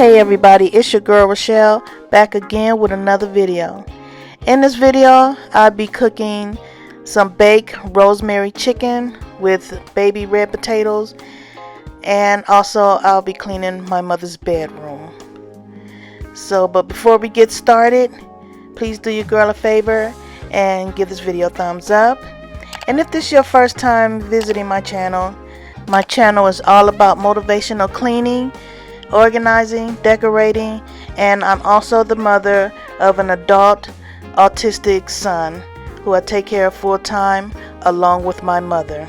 Hey everybody, it's your girl Rochelle back again with another video. In this video, I'll be cooking some baked rosemary chicken with baby red potatoes, and also I'll be cleaning my mother's bedroom. But before we get started, please do your girl a favor and give this video a thumbs up. And if this is your first time visiting my channel is all about motivational cleaning, organizing, decorating, and I'm also the mother of an adult autistic son who I take care of full-time along with my mother.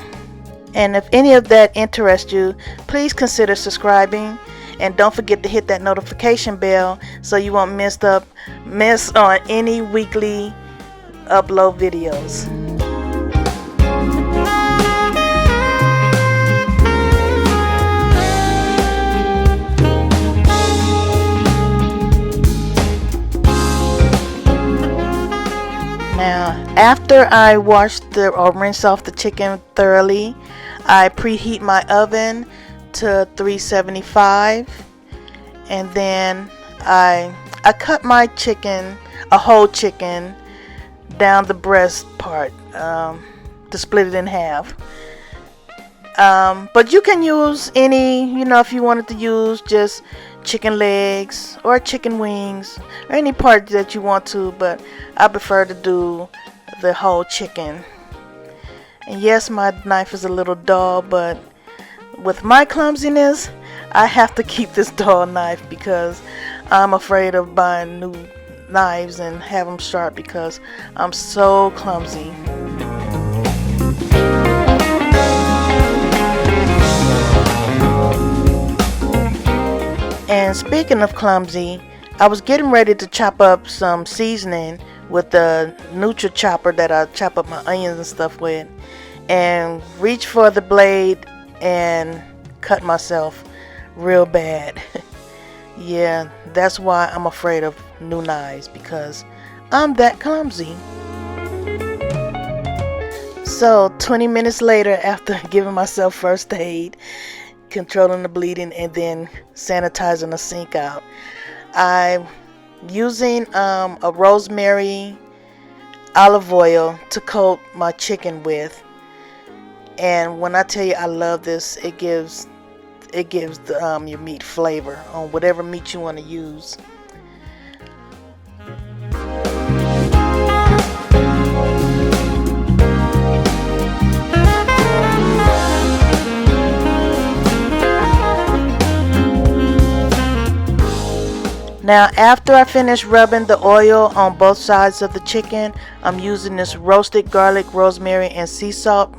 And if any of that interests you, please consider subscribing, and don't forget to hit that notification bell so you won't miss on any weekly upload videos. Now, after I rinse off the chicken thoroughly, I preheat my oven to 375, and then I cut my chicken, a whole chicken, down the breast part to split it in half. But you can use any, if you wanted to use just chicken legs or chicken wings or any part that you want to, but I prefer to do the whole chicken. And yes, my knife is a little dull, but with my clumsiness, I have to keep this dull knife because I'm afraid of buying new knives and have them sharp because I'm so clumsy. And speaking of clumsy, I was getting ready to chop up some seasoning with the Nutri chopper that I chop up my onions and stuff with, and reach for the blade and cut myself real bad. Yeah, that's why I'm afraid of new knives, because I'm that clumsy. So 20 minutes later, after giving myself first aid, controlling the bleeding, and then sanitizing the sink out, I'm using a rosemary olive oil to coat my chicken with. And when I tell you I love this, it gives your meat flavor on whatever meat you want to use. Now, after I finish rubbing the oil on both sides of the chicken, I'm using this roasted garlic, rosemary, and sea salt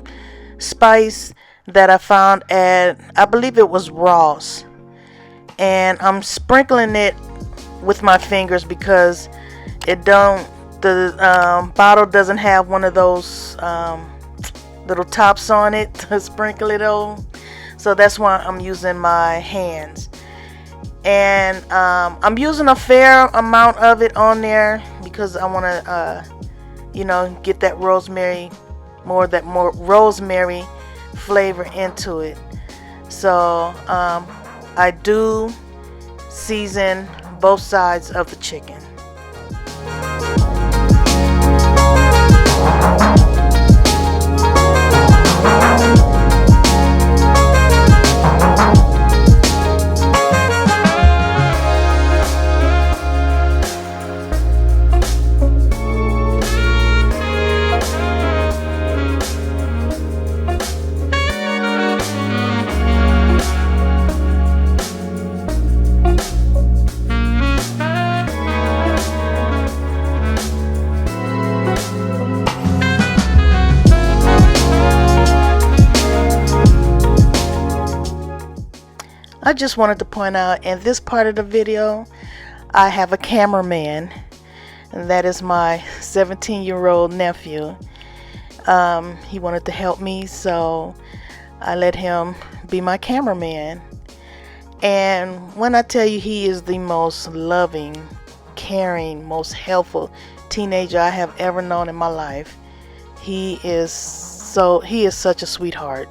spice that I found at, I believe it was Ross. And I'm sprinkling it with my fingers because the bottle doesn't have one of those little tops on it to sprinkle it on. So that's why I'm using my hands. And I'm using a fair amount of it on there because I want to, get that rosemary, more rosemary flavor into it. So I do season both sides of the chicken. I just wanted to point out, in this part of the video, I have a cameraman, and that is my 17-year-old nephew. He wanted to help me, so I let him be my cameraman. And when I tell you, he is the most loving, caring, most helpful teenager I have ever known in my life. He is such a sweetheart.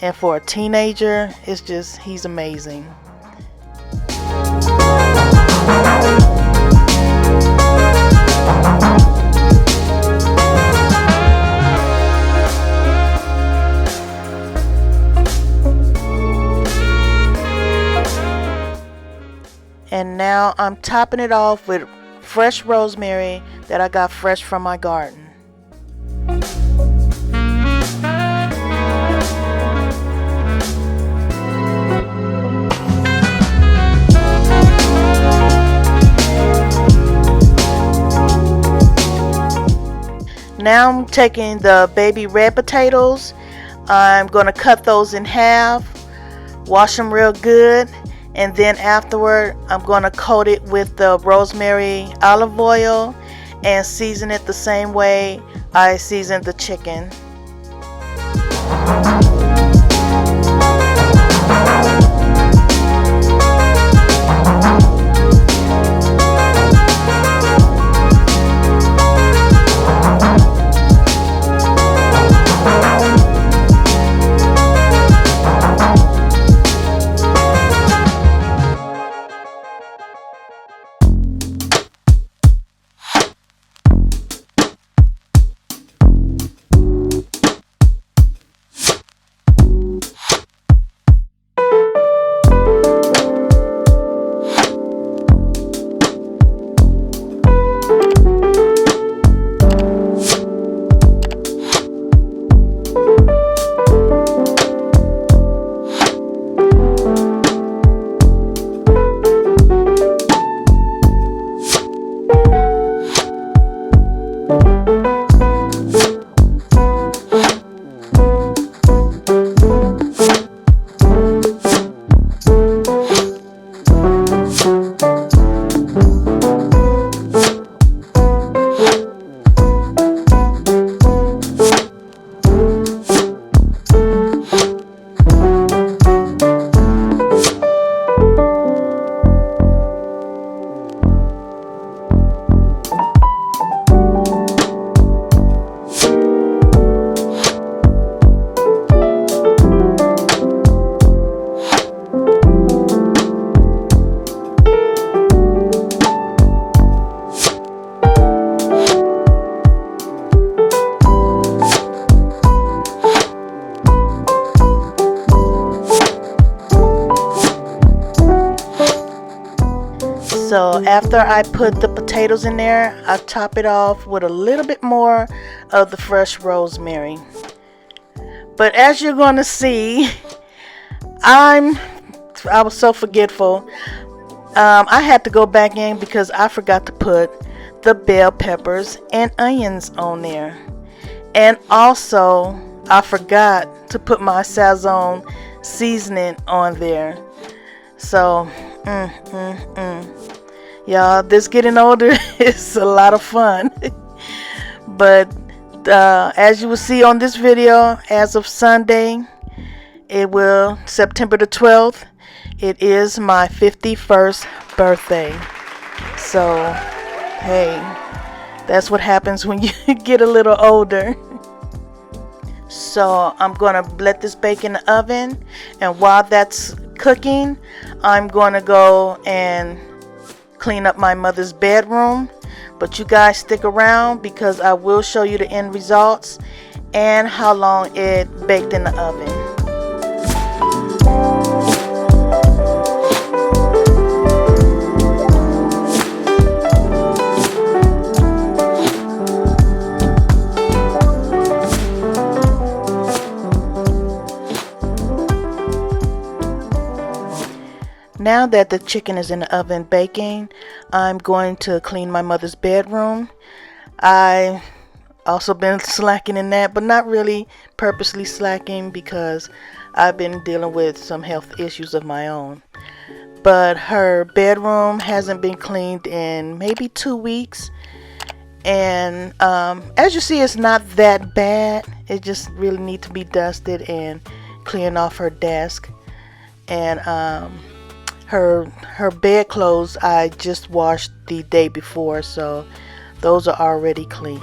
And for a teenager, he's amazing. now I'm topping it off with fresh rosemary that I got fresh from my garden. Now I'm taking the baby red potatoes. I'm going to cut those in half, wash them real good, and then afterward I'm going to coat it with the rosemary olive oil and season it the same way I seasoned the chicken. So after I put the potatoes in there, I top it off with a little bit more of the fresh rosemary. But as you're going to see, I was so forgetful. I had to go back in because I forgot to put the bell peppers and onions on there. And also, I forgot to put my Sazon seasoning on there. So, y'all, this getting older is a lot of fun. But as you will see on this video, as of Sunday, September the 12th, it is my 51st birthday. So, hey, that's what happens when you get a little older. So I'm gonna let this bake in the oven, and while that's cooking, I'm gonna go and clean up my mother's bedroom. But you guys stick around because I will show you the end results and how long it baked in the oven. Now that the chicken is in the oven baking, I'm going to clean my mother's bedroom. I also been slacking in that, but not really purposely slacking because I've been dealing with some health issues of my own. But her bedroom hasn't been cleaned in maybe 2 weeks. And as you see, it's not that bad. It just really needs to be dusted and clean off her desk. And her bedclothes I just washed the day before, so those are already clean.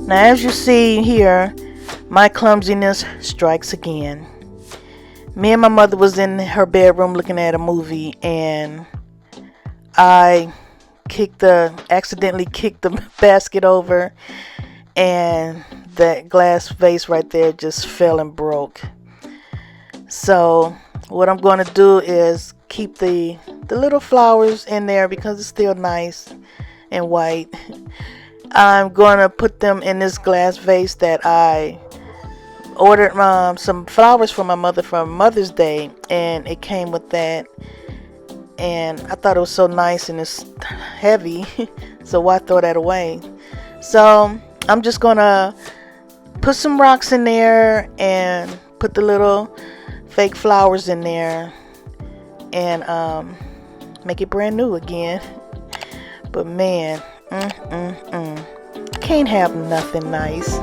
Now as you see here, my clumsiness strikes again. Me and my mother was in her bedroom looking at a movie, and I accidentally kicked the basket over, and that glass vase right there just fell and broke. So what I'm going to do is keep the little flowers in there because it's still nice and white. I'm going to put them in this glass vase that I ordered some flowers for my mother for Mother's Day, and it came with that, and I thought it was so nice, and it's heavy so why throw that away? So I'm just gonna put some rocks in there and put the little fake flowers in there and make it brand new again. But man, can't have nothing nice.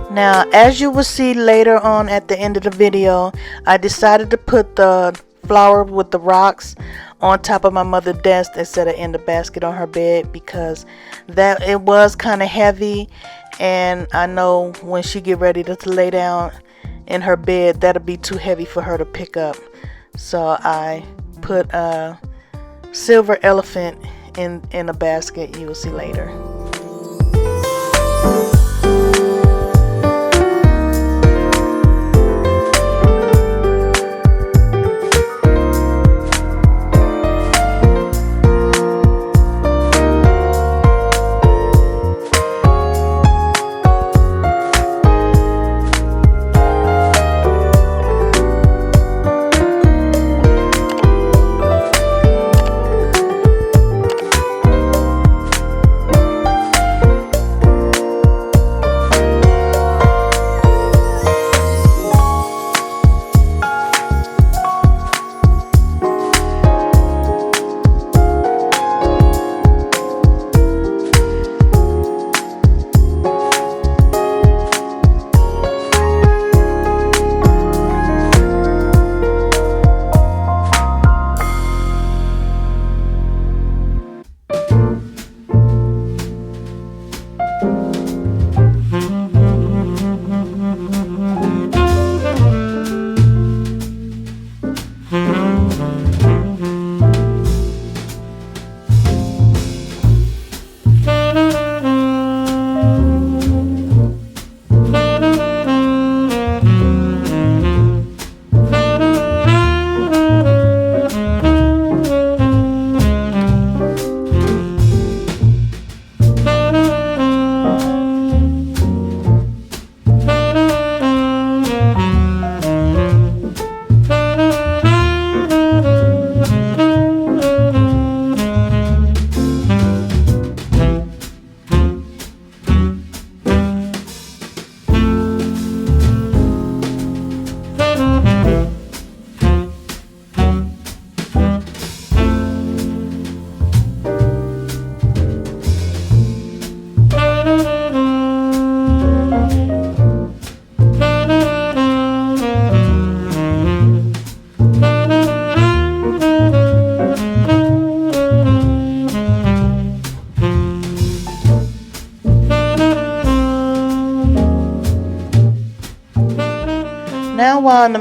Now, as you will see later on at the end of the video, I decided to put the flower with the rocks on top of my mother's desk instead of in the basket on her bed, because that it was kind of heavy, and I know when she get ready to lay down in her bed, that'll be too heavy for her to pick up. So I put a silver elephant in a basket. You will see later.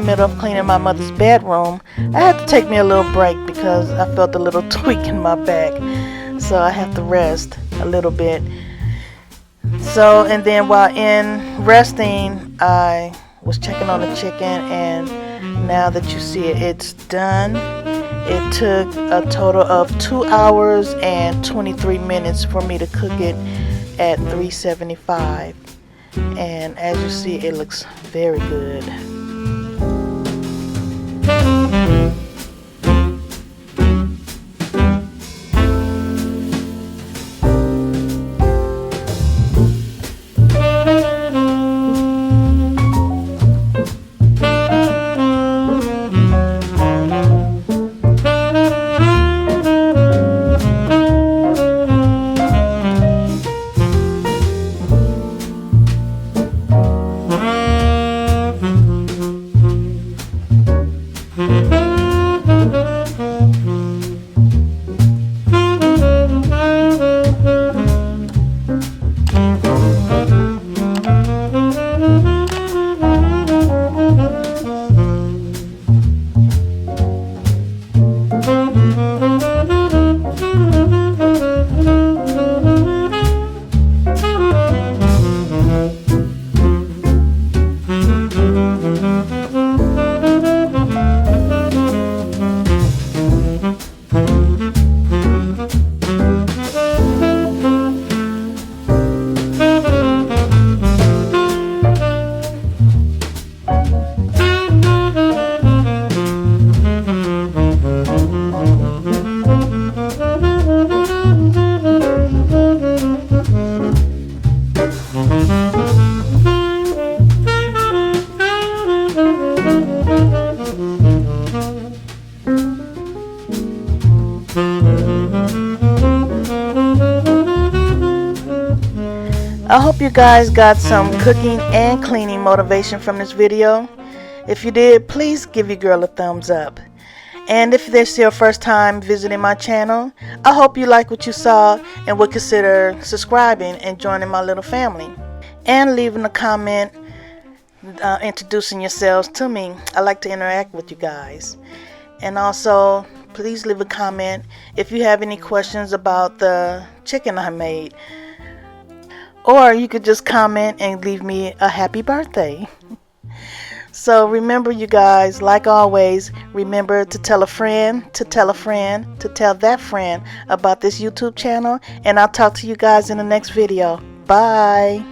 the middle of cleaning my mother's bedroom, I had to take me a little break because I felt a little tweak in my back. So I have to rest a little bit. So, and then while in resting, I was checking on the chicken, and now that you see it, it's done. It took a total of 2 hours and 23 minutes for me to cook it at 375. And as you see, it looks very good. I hope you guys got some cooking and cleaning motivation from this video. If you did, please give your girl a thumbs up. And if this is your first time visiting my channel, I hope you like what you saw and would consider subscribing and joining my little family. And leaving a comment introducing yourselves to me. I like to interact with you guys. And also, please leave a comment if you have any questions about the chicken I made. Or you could just comment and leave me a happy birthday. So remember, you guys, like always, remember to tell a friend, to tell a friend, to tell that friend about this YouTube channel. And I'll talk to you guys in the next video. Bye.